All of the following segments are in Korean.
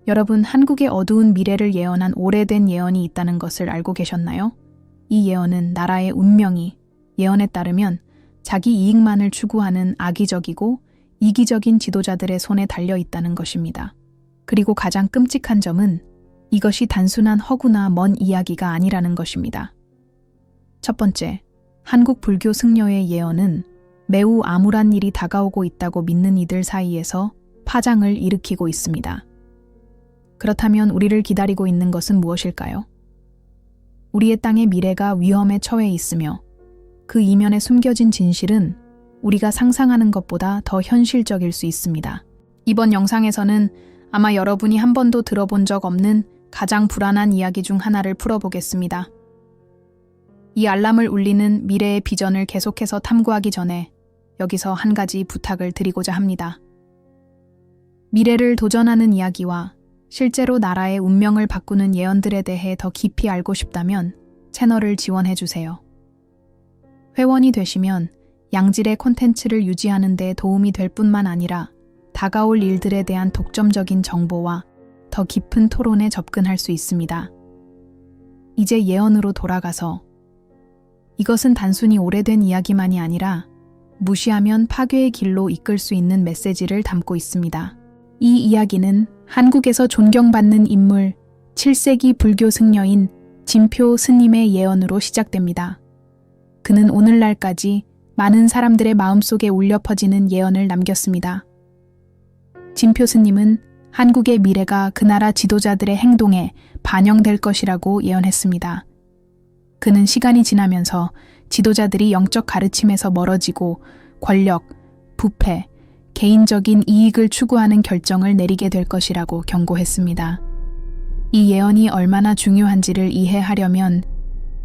여러분, 한국의 어두운 미래를 예언한 오래된 예언이 있다는 것을 알고 계셨나요? 이 예언은 나라의 운명이 예언에 따르면 자기 이익만을 추구하는 악의적이고 이기적인 지도자들의 손에 달려 있다는 것입니다. 그리고 가장 끔찍한 점은 이것이 단순한 허구나 먼 이야기가 아니라는 것입니다. 첫 번째, 한국 불교 승려의 예언은 매우 암울한 일이 다가오고 있다고 믿는 이들 사이에서 파장을 일으키고 있습니다. 그렇다면 우리를 기다리고 있는 것은 무엇일까요? 우리의 땅의 미래가 위험에 처해 있으며 그 이면에 숨겨진 진실은 우리가 상상하는 것보다 더 현실적일 수 있습니다. 이번 영상에서는 아마 여러분이 한 번도 들어본 적 없는 가장 불안한 이야기 중 하나를 풀어보겠습니다. 이 알람을 울리는 미래의 비전을 계속해서 탐구하기 전에 여기서 한 가지 부탁을 드리고자 합니다. 미래를 도전하는 이야기와 실제로 나라의 운명을 바꾸는 예언들에 대해 더 깊이 알고 싶다면 채널을 지원해주세요. 회원이 되시면 양질의 콘텐츠를 유지하는 데 도움이 될 뿐만 아니라 다가올 일들에 대한 독점적인 정보와 더 깊은 토론에 접근할 수 있습니다. 이제 예언으로 돌아가서 이것은 단순히 오래된 이야기만이 아니라 무시하면 파괴의 길로 이끌 수 있는 메시지를 담고 있습니다. 이 이야기는 한국에서 존경받는 인물 7세기 불교 승려인 진표 스님의 예언으로 시작됩니다. 그는 오늘날까지 많은 사람들의 마음속에 울려 퍼지는 예언을 남겼습니다. 진표 스님은 한국의 미래가 그 나라 지도자들의 행동에 반영될 것이라고 예언했습니다. 그는 시간이 지나면서 지도자들이 영적 가르침에서 멀어지고 권력, 부패, 개인적인 이익을 추구하는 결정을 내리게 될 것이라고 경고했습니다. 이 예언이 얼마나 중요한지를 이해하려면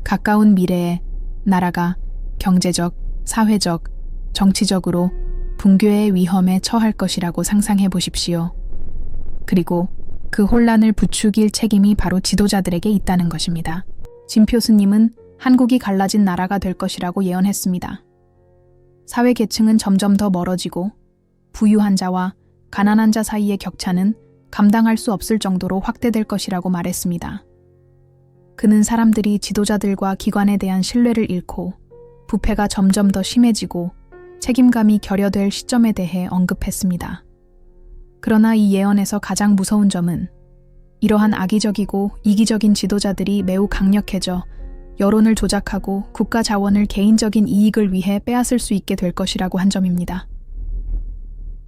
가까운 미래에 나라가 경제적, 사회적, 정치적으로 붕괴의 위험에 처할 것이라고 상상해 보십시오. 그리고 그 혼란을 부추길 책임이 바로 지도자들에게 있다는 것입니다. 진표 스님은 한국이 갈라진 나라가 될 것이라고 예언했습니다. 사회 계층은 점점 더 멀어지고 부유한 자와 가난한 자 사이의 격차는 감당할 수 없을 정도로 확대될 것이라고 말했습니다. 그는 사람들이 지도자들과 기관에 대한 신뢰를 잃고 부패가 점점 더 심해지고 책임감이 결여될 시점에 대해 언급했습니다. 그러나 이 예언에서 가장 무서운 점은 이러한 악의적이고 이기적인 지도자들이 매우 강력해져 여론을 조작하고 국가 자원을 개인적인 이익을 위해 빼앗을 수 있게 될 것이라고 한 점입니다.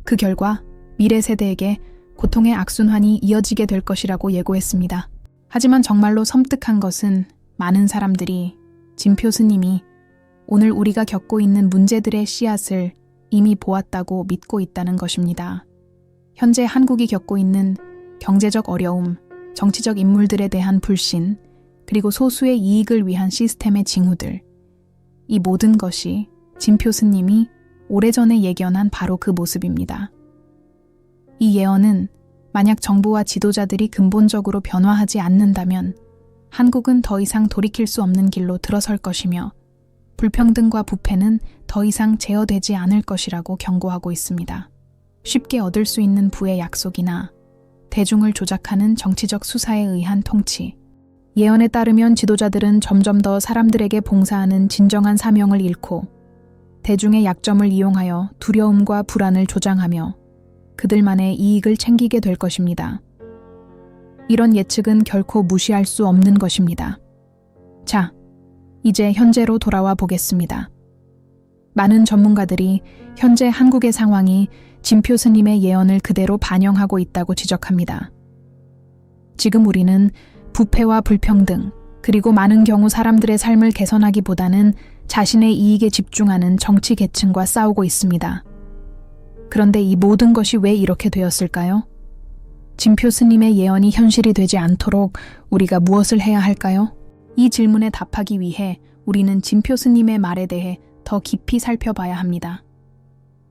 그 결과 미래 세대에게 고통의 악순환이 이어지게 될 것이라고 예고했습니다. 하지만 정말로 섬뜩한 것은 많은 사람들이 진표 스님이 오늘 우리가 겪고 있는 문제들의 씨앗을 이미 보았다고 믿고 있다는 것입니다. 현재 한국이 겪고 있는 경제적 어려움, 정치적 인물들에 대한 불신, 그리고 소수의 이익을 위한 시스템의 징후들, 이 모든 것이 진표 스님이 오래전에 예견한 바로 그 모습입니다. 이 예언은 만약 정부와 지도자들이 근본적으로 변화하지 않는다면 한국은 더 이상 돌이킬 수 없는 길로 들어설 것이며 불평등과 부패는 더 이상 제어되지 않을 것이라고 경고하고 있습니다. 쉽게 얻을 수 있는 부의 약속이나 대중을 조작하는 정치적 수사에 의한 통치, 예언에 따르면 지도자들은 점점 더 사람들에게 봉사하는 진정한 사명을 잃고 대중의 약점을 이용하여 두려움과 불안을 조장하며 그들만의 이익을 챙기게 될 것입니다. 이런 예측은 결코 무시할 수 없는 것입니다. 자, 이제 현재로 돌아와 보겠습니다. 많은 전문가들이 현재 한국의 상황이 진표 스님의 예언을 그대로 반영하고 있다고 지적합니다. 지금 우리는 부패와 불평등, 그리고 많은 경우 사람들의 삶을 개선하기보다는 자신의 이익에 집중하는 정치 계층과 싸우고 있습니다. 그런데 이 모든 것이 왜 이렇게 되었을까요? 진표 스님의 예언이 현실이 되지 않도록 우리가 무엇을 해야 할까요? 이 질문에 답하기 위해 우리는 진표 스님의 말에 대해 더 깊이 살펴봐야 합니다.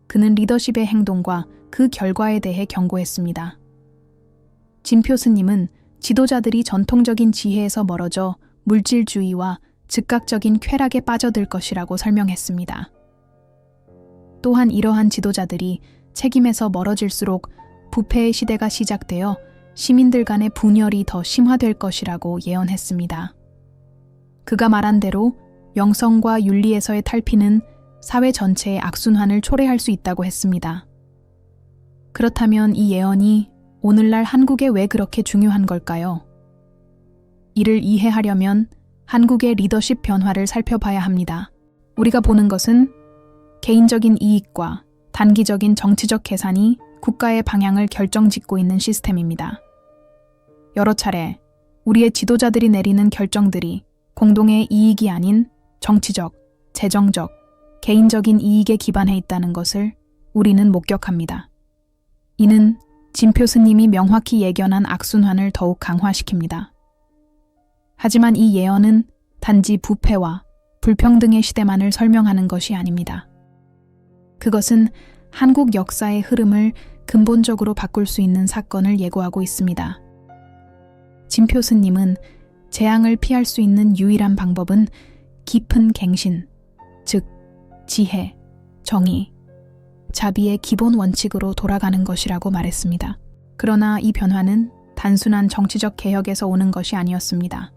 그는 리더십의 행동과 그 결과에 대해 경고했습니다. 진표 스님은 지도자들이 전통적인 지혜에서 멀어져 물질주의와 즉각적인 쾌락에 빠져들 것이라고 설명했습니다. 또한 이러한 지도자들이 책임에서 멀어질수록 부패의 시대가 시작되어 시민들 간의 분열이 더 심화될 것이라고 예언했습니다. 그가 말한 대로 영성과 윤리에서의 탈피는 사회 전체의 악순환을 초래할 수 있다고 했습니다. 그렇다면 이 예언이 오늘날 한국에 왜 그렇게 중요한 걸까요? 이를 이해하려면 한국의 리더십 변화를 살펴봐야 합니다. 우리가 보는 것은 개인적인 이익과 단기적인 정치적 계산이 국가의 방향을 결정짓고 있는 시스템입니다. 여러 차례 우리의 지도자들이 내리는 결정들이 공동의 이익이 아닌 정치적, 재정적, 개인적인 이익에 기반해 있다는 것을 우리는 목격합니다. 이는 진표 스님이 명확히 예견한 악순환을 더욱 강화시킵니다. 하지만 이 예언은 단지 부패와 불평등의 시대만을 설명하는 것이 아닙니다. 그것은 한국 역사의 흐름을 근본적으로 바꿀 수 있는 사건을 예고하고 있습니다. 진표 스님은 재앙을 피할 수 있는 유일한 방법은 깊은 갱신, 즉 지혜, 정의, 자비의 기본 원칙으로 돌아가는 것이라고 말했습니다. 그러나 이 변화는 단순한 정치적 개혁에서 오는 것이 아니었습니다.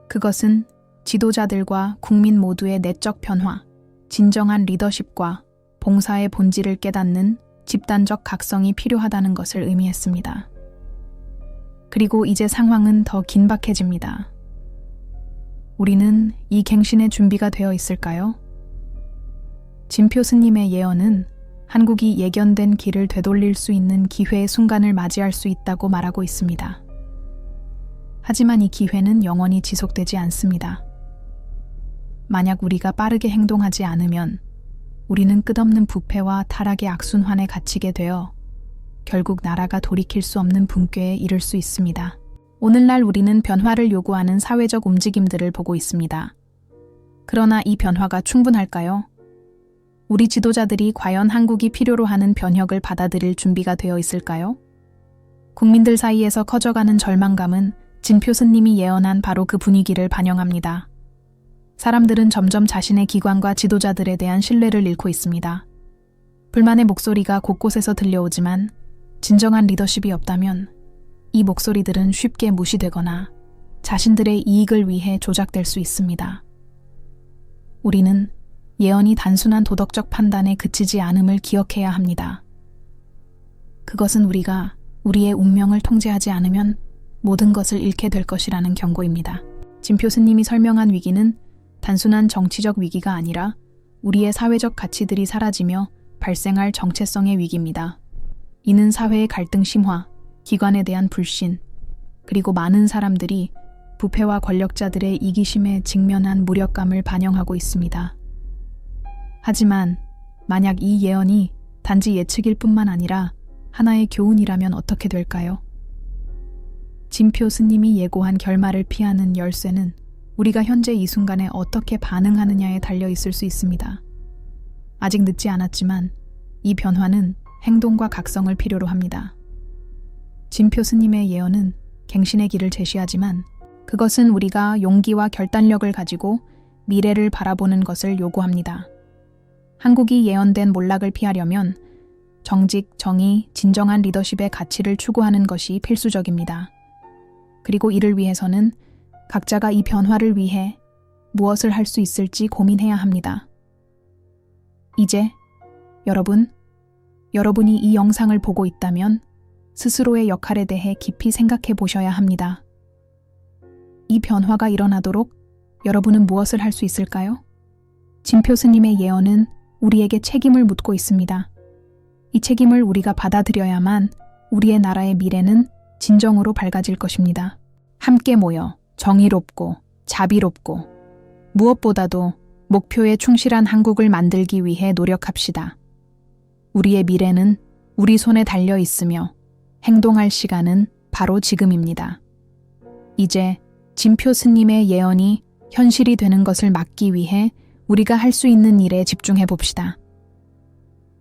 그것은 지도자들과 국민 모두의 내적 변화, 진정한 리더십과 봉사의 본질을 깨닫는 집단적 각성이 필요하다는 것을 의미했습니다. 그리고 이제 상황은 더 긴박해집니다. 우리는 이 갱신의 준비가 되어 있을까요? 진표 스님의 예언은 한국이 예견된 길을 되돌릴 수 있는 기회의 순간을 맞이할 수 있다고 말하고 있습니다. 하지만 이 기회는 영원히 지속되지 않습니다. 만약 우리가 빠르게 행동하지 않으면 우리는 끝없는 부패와 타락의 악순환에 갇히게 되어 결국 나라가 돌이킬 수 없는 분괴에 이를 수 있습니다. 오늘날 우리는 변화를 요구하는 사회적 움직임들을 보고 있습니다. 그러나 이 변화가 충분할까요? 우리 지도자들이 과연 한국이 필요로 하는 변혁을 받아들일 준비가 되어 있을까요? 국민들 사이에서 커져가는 절망감은 진표 스님이 예언한 바로 그 분위기를 반영합니다. 사람들은 점점 자신의 기관과 지도자들에 대한 신뢰를 잃고 있습니다. 불만의 목소리가 곳곳에서 들려오지만 진정한 리더십이 없다면 이 목소리들은 쉽게 무시되거나 자신들의 이익을 위해 조작될 수 있습니다. 우리는 예언이 단순한 도덕적 판단에 그치지 않음을 기억해야 합니다. 그것은 우리가 우리의 운명을 통제하지 않으면 모든 것을 잃게 될 것이라는 경고입니다. 진표 스님이 설명한 위기는 단순한 정치적 위기가 아니라 우리의 사회적 가치들이 사라지며 발생할 정체성의 위기입니다. 이는 사회의 갈등 심화, 기관에 대한 불신, 그리고 많은 사람들이 부패와 권력자들의 이기심에 직면한 무력감을 반영하고 있습니다. 하지만 만약 이 예언이 단지 예측일 뿐만 아니라 하나의 교훈이라면 어떻게 될까요? 진표 스님이 예고한 결말을 피하는 열쇠는 우리가 현재 이 순간에 어떻게 반응하느냐에 달려 있을 수 있습니다. 아직 늦지 않았지만 이 변화는 행동과 각성을 필요로 합니다. 진표 스님의 예언은 갱신의 길을 제시하지만 그것은 우리가 용기와 결단력을 가지고 미래를 바라보는 것을 요구합니다. 한국이 예언된 몰락을 피하려면 정직, 정의, 진정한 리더십의 가치를 추구하는 것이 필수적입니다. 그리고 이를 위해서는 각자가 이 변화를 위해 무엇을 할 수 있을지 고민해야 합니다. 이제 여러분이 이 영상을 보고 있다면 스스로의 역할에 대해 깊이 생각해 보셔야 합니다. 이 변화가 일어나도록 여러분은 무엇을 할 수 있을까요? 진표 스님의 예언은 우리에게 책임을 묻고 있습니다. 이 책임을 우리가 받아들여야만 우리의 나라의 미래는 진정으로 밝아질 것입니다. 함께 모여 정의롭고 자비롭고 무엇보다도 목표에 충실한 한국을 만들기 위해 노력합시다. 우리의 미래는 우리 손에 달려 있으며 행동할 시간은 바로 지금입니다. 이제 진표 스님의 예언이 현실이 되는 것을 막기 위해 우리가 할 수 있는 일에 집중해 봅시다.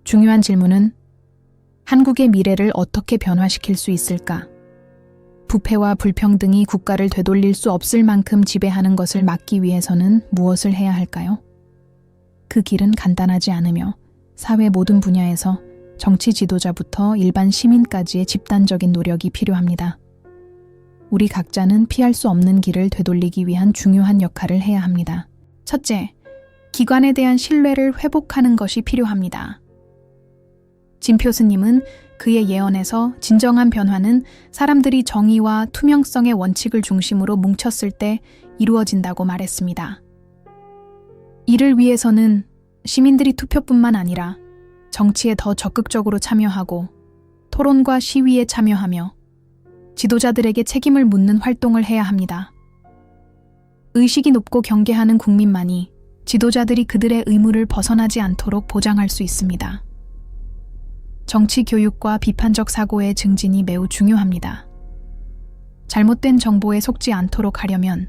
중요한 질문은 한국의 미래를 어떻게 변화시킬 수 있을까? 부패와 불평등이 국가를 되돌릴 수 없을 만큼 지배하는 것을 막기 위해서는 무엇을 해야 할까요? 그 길은 간단하지 않으며 사회 모든 분야에서 정치 지도자부터 일반 시민까지의 집단적인 노력이 필요합니다. 우리 각자는 피할 수 없는 길을 되돌리기 위한 중요한 역할을 해야 합니다. 첫째, 기관에 대한 신뢰를 회복하는 것이 필요합니다. 진표 스님은 그의 예언에서 진정한 변화는 사람들이 정의와 투명성의 원칙을 중심으로 뭉쳤을 때 이루어진다고 말했습니다. 이를 위해서는 시민들이 투표뿐만 아니라 정치에 더 적극적으로 참여하고 토론과 시위에 참여하며 지도자들에게 책임을 묻는 활동을 해야 합니다. 의식이 높고 경계하는 국민만이 지도자들이 그들의 의무를 벗어나지 않도록 보장할 수 있습니다. 정치 교육과 비판적 사고의 증진이 매우 중요합니다. 잘못된 정보에 속지 않도록 하려면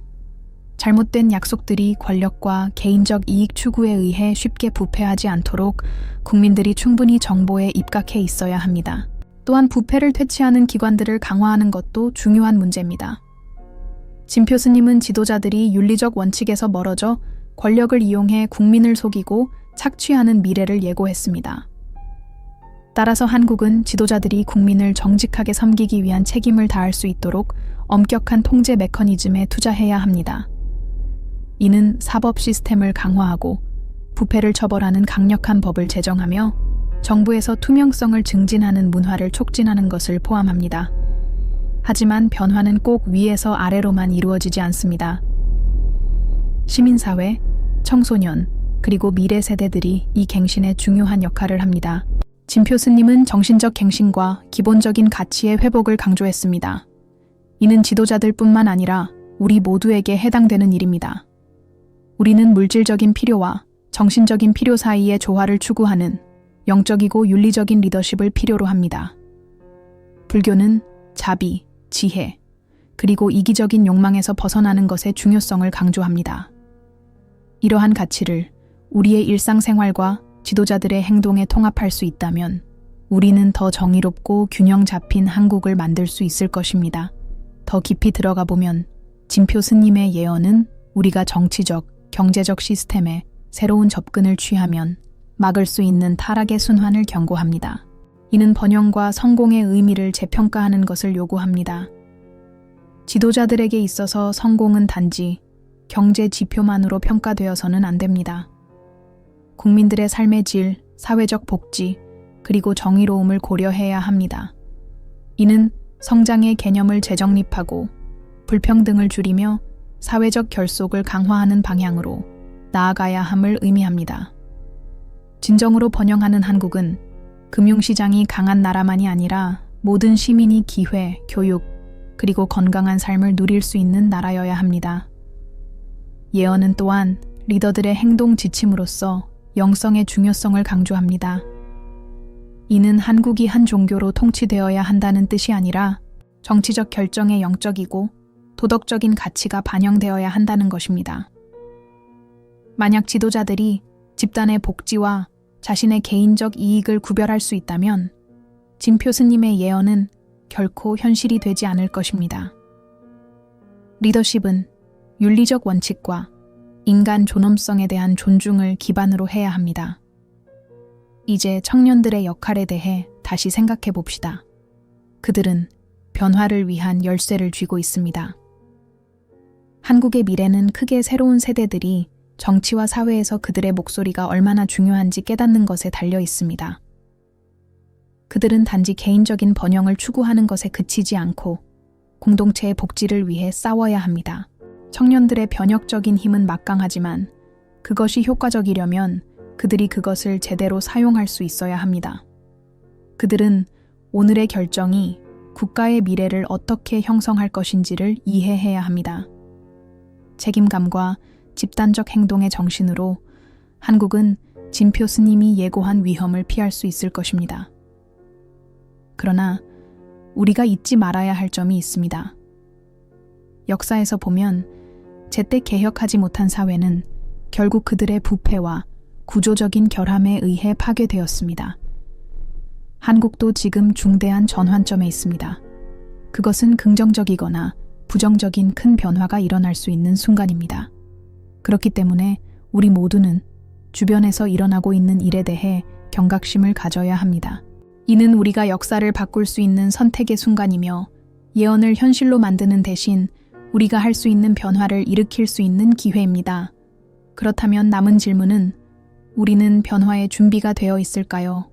잘못된 약속들이 권력과 개인적 이익 추구에 의해 쉽게 부패하지 않도록 국민들이 충분히 정보에 입각해 있어야 합니다. 또한 부패를 퇴치하는 기관들을 강화하는 것도 중요한 문제입니다. 진표 스님은 지도자들이 윤리적 원칙에서 멀어져 권력을 이용해 국민을 속이고 착취하는 미래를 예고했습니다. 따라서 한국은 지도자들이 국민을 정직하게 섬기기 위한 책임을 다할 수 있도록 엄격한 통제 메커니즘에 투자해야 합니다. 이는 사법 시스템을 강화하고 부패를 처벌하는 강력한 법을 제정하며 정부에서 투명성을 증진하는 문화를 촉진하는 것을 포함합니다. 하지만 변화는 꼭 위에서 아래로만 이루어지지 않습니다. 시민사회, 청소년, 그리고 미래 세대들이 이 갱신에 중요한 역할을 합니다. 진표 스님은 정신적 갱신과 기본적인 가치의 회복을 강조했습니다. 이는 지도자들뿐만 아니라 우리 모두에게 해당되는 일입니다. 우리는 물질적인 필요와 정신적인 필요 사이의 조화를 추구하는 영적이고 윤리적인 리더십을 필요로 합니다. 불교는 자비, 지혜, 그리고 이기적인 욕망에서 벗어나는 것의 중요성을 강조합니다. 이러한 가치를 우리의 일상생활과 지도자들의 행동에 통합할 수 있다면 우리는 더 정의롭고 균형 잡힌 한국을 만들 수 있을 것입니다. 더 깊이 들어가 보면 진표 스님의 예언은 우리가 정치적, 경제적 시스템에 새로운 접근을 취하면 막을 수 있는 타락의 순환을 경고합니다. 이는 번영과 성공의 의미를 재평가하는 것을 요구합니다. 지도자들에게 있어서 성공은 단지 경제 지표만으로 평가되어서는 안 됩니다. 국민들의 삶의 질, 사회적 복지, 그리고 정의로움을 고려해야 합니다. 이는 성장의 개념을 재정립하고 불평등을 줄이며 사회적 결속을 강화하는 방향으로 나아가야 함을 의미합니다. 진정으로 번영하는 한국은 금융시장이 강한 나라만이 아니라 모든 시민이 기회, 교육, 그리고 건강한 삶을 누릴 수 있는 나라여야 합니다. 예언은 또한 리더들의 행동 지침으로서 영성의 중요성을 강조합니다. 이는 한국이 한 종교로 통치되어야 한다는 뜻이 아니라 정치적 결정의 영적이고 도덕적인 가치가 반영되어야 한다는 것입니다. 만약 지도자들이 집단의 복지와 자신의 개인적 이익을 구별할 수 있다면 진표 스님의 예언은 결코 현실이 되지 않을 것입니다. 리더십은 윤리적 원칙과 인간 존엄성에 대한 존중을 기반으로 해야 합니다. 이제 청년들의 역할에 대해 다시 생각해 봅시다. 그들은 변화를 위한 열쇠를 쥐고 있습니다. 한국의 미래는 크게 새로운 세대들이 정치와 사회에서 그들의 목소리가 얼마나 중요한지 깨닫는 것에 달려 있습니다. 그들은 단지 개인적인 번영을 추구하는 것에 그치지 않고 공동체의 복지를 위해 싸워야 합니다. 청년들의 변혁적인 힘은 막강하지만 그것이 효과적이려면 그들이 그것을 제대로 사용할 수 있어야 합니다. 그들은 오늘의 결정이 국가의 미래를 어떻게 형성할 것인지를 이해해야 합니다. 책임감과 집단적 행동의 정신으로 한국은 진표 스님이 예고한 위험을 피할 수 있을 것입니다. 그러나 우리가 잊지 말아야 할 점이 있습니다. 역사에서 보면 제때 개혁하지 못한 사회는 결국 그들의 부패와 구조적인 결함에 의해 파괴되었습니다. 한국도 지금 중대한 전환점에 있습니다. 그것은 긍정적이거나 부정적인 큰 변화가 일어날 수 있는 순간입니다. 그렇기 때문에 우리 모두는 주변에서 일어나고 있는 일에 대해 경각심을 가져야 합니다. 이는 우리가 역사를 바꿀 수 있는 선택의 순간이며 예언을 현실로 만드는 대신 우리가 할 수 있는 변화를 일으킬 수 있는 기회입니다. 그렇다면 남은 질문은 우리는 변화의 준비가 되어 있을까요?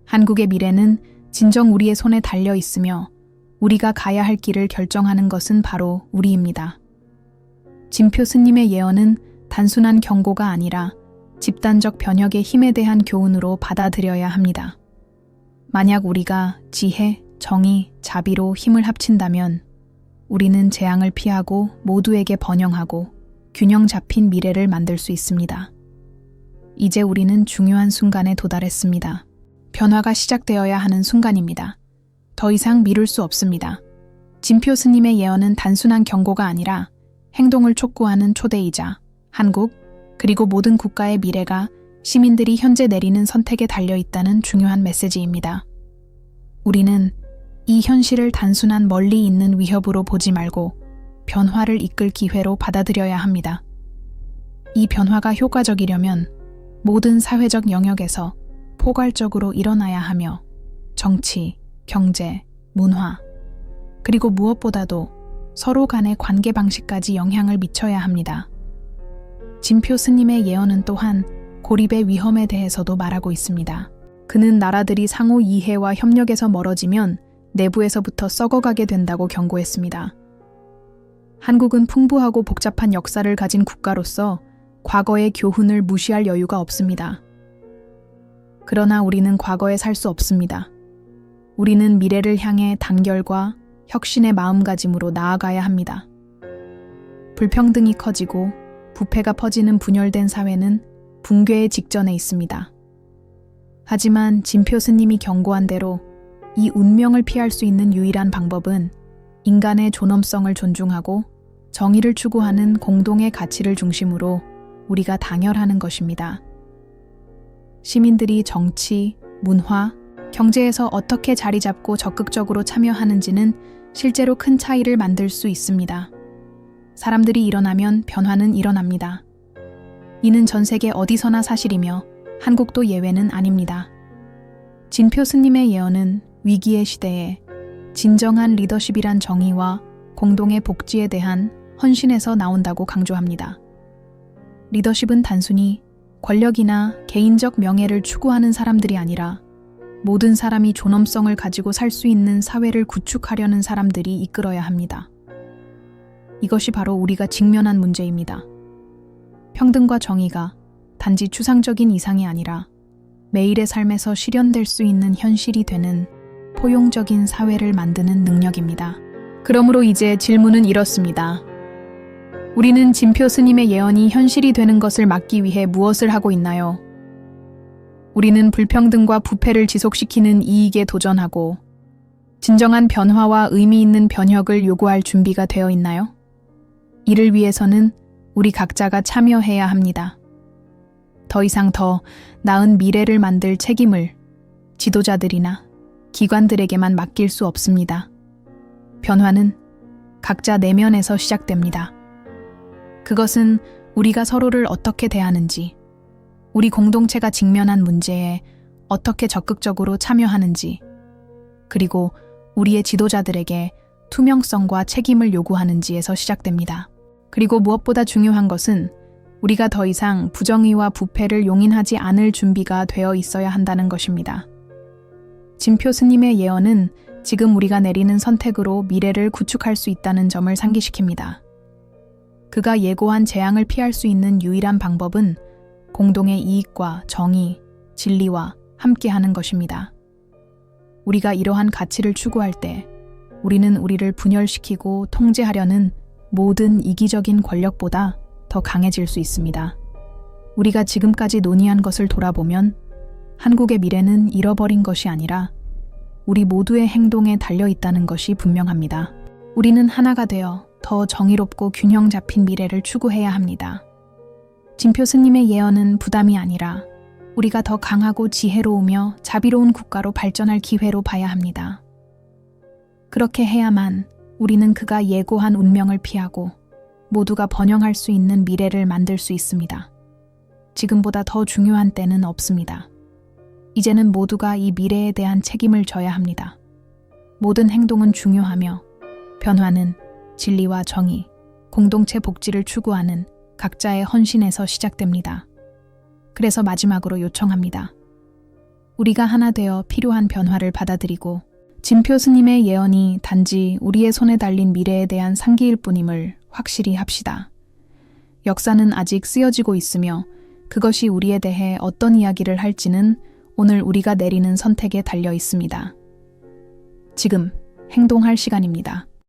한국의 미래는 진정 우리의 손에 달려 있으며 우리가 가야 할 길을 결정하는 것은 바로 우리입니다. 진표 스님의 예언은 단순한 경고가 아니라 집단적 변혁의 힘에 대한 교훈으로 받아들여야 합니다. 만약 우리가 지혜, 정의, 자비로 힘을 합친다면 우리는 재앙을 피하고 모두에게 번영하고 균형 잡힌 미래를 만들 수 있습니다. 이제 우리는 중요한 순간에 도달했습니다. 변화가 시작되어야 하는 순간입니다. 더 이상 미룰 수 없습니다. 진표 스님의 예언은 단순한 경고가 아니라 행동을 촉구하는 초대이자 한국, 그리고 모든 국가의 미래가 시민들이 현재 내리는 선택에 달려 있다는 중요한 메시지입니다. 우리는 이 현실을 단순한 멀리 있는 위협으로 보지 말고 변화를 이끌 기회로 받아들여야 합니다. 이 변화가 효과적이려면 모든 사회적 영역에서 포괄적으로 일어나야 하며 정치, 경제, 문화, 그리고 무엇보다도 서로 간의 관계 방식까지 영향을 미쳐야 합니다. 진표 스님의 예언은 또한 고립의 위험에 대해서도 말하고 있습니다. 그는 나라들이 상호 이해와 협력에서 멀어지면 내부에서부터 썩어가게 된다고 경고했습니다. 한국은 풍부하고 복잡한 역사를 가진 국가로서 과거의 교훈을 무시할 여유가 없습니다. 그러나 우리는 과거에 살 수 없습니다. 우리는 미래를 향해 단결과 혁신의 마음가짐으로 나아가야 합니다. 불평등이 커지고 부패가 퍼지는 분열된 사회는 붕괴의 직전에 있습니다. 하지만 진표 스님이 경고한 대로 이 운명을 피할 수 있는 유일한 방법은 인간의 존엄성을 존중하고 정의를 추구하는 공동의 가치를 중심으로 우리가 당열하는 것입니다. 시민들이 정치, 문화, 경제에서 어떻게 자리 잡고 적극적으로 참여하는지는 실제로 큰 차이를 만들 수 있습니다. 사람들이 일어나면 변화는 일어납니다. 이는 전 세계 어디서나 사실이며 한국도 예외는 아닙니다. 진표 스님의 예언은 위기의 시대에 진정한 리더십이란 정의와 공동의 복지에 대한 헌신에서 나온다고 강조합니다. 리더십은 단순히 권력이나 개인적 명예를 추구하는 사람들이 아니라 모든 사람이 존엄성을 가지고 살 수 있는 사회를 구축하려는 사람들이 이끌어야 합니다. 이것이 바로 우리가 직면한 문제입니다. 평등과 정의가 단지 추상적인 이상이 아니라 매일의 삶에서 실현될 수 있는 현실이 되는 포용적인 사회를 만드는 능력입니다. 그러므로 이제 질문은 이렇습니다. 우리는 진표 스님의 예언이 현실이 되는 것을 막기 위해 무엇을 하고 있나요? 우리는 불평등과 부패를 지속시키는 이익에 도전하고 진정한 변화와 의미 있는 변혁을 요구할 준비가 되어 있나요? 이를 위해서는 우리 각자가 참여해야 합니다. 더 이상 더 나은 미래를 만들 책임을 지도자들이나 기관들에게만 맡길 수 없습니다. 변화는 각자 내면에서 시작됩니다. 그것은 우리가 서로를 어떻게 대하는지, 우리 공동체가 직면한 문제에 어떻게 적극적으로 참여하는지, 그리고 우리의 지도자들에게 투명성과 책임을 요구하는지에서 시작됩니다. 그리고 무엇보다 중요한 것은 우리가 더 이상 부정의와 부패를 용인하지 않을 준비가 되어 있어야 한다는 것입니다. 진표 스님의 예언은 지금 우리가 내리는 선택으로 미래를 구축할 수 있다는 점을 상기시킵니다. 그가 예고한 재앙을 피할 수 있는 유일한 방법은 공동의 이익과 정의, 진리와 함께하는 것입니다. 우리가 이러한 가치를 추구할 때 우리는 우리를 분열시키고 통제하려는 모든 이기적인 권력보다 더 강해질 수 있습니다. 우리가 지금까지 논의한 것을 돌아보면 한국의 미래는 잃어버린 것이 아니라 우리 모두의 행동에 달려 있다는 것이 분명합니다. 우리는 하나가 되어 더 정의롭고 균형 잡힌 미래를 추구해야 합니다. 진표 스님의 예언은 부담이 아니라 우리가 더 강하고 지혜로우며 자비로운 국가로 발전할 기회로 봐야 합니다. 그렇게 해야만 우리는 그가 예고한 운명을 피하고 모두가 번영할 수 있는 미래를 만들 수 있습니다. 지금보다 더 중요한 때는 없습니다. 이제는 모두가 이 미래에 대한 책임을 져야 합니다. 모든 행동은 중요하며 변화는 진리와 정의, 공동체 복지를 추구하는 각자의 헌신에서 시작됩니다. 그래서 마지막으로 요청합니다. 우리가 하나 되어 필요한 변화를 받아들이고 진표 스님의 예언이 단지 우리의 손에 달린 미래에 대한 상기일 뿐임을 확실히 합시다. 역사는 아직 쓰여지고 있으며 그것이 우리에 대해 어떤 이야기를 할지는 오늘 우리가 내리는 선택에 달려 있습니다. 지금 행동할 시간입니다.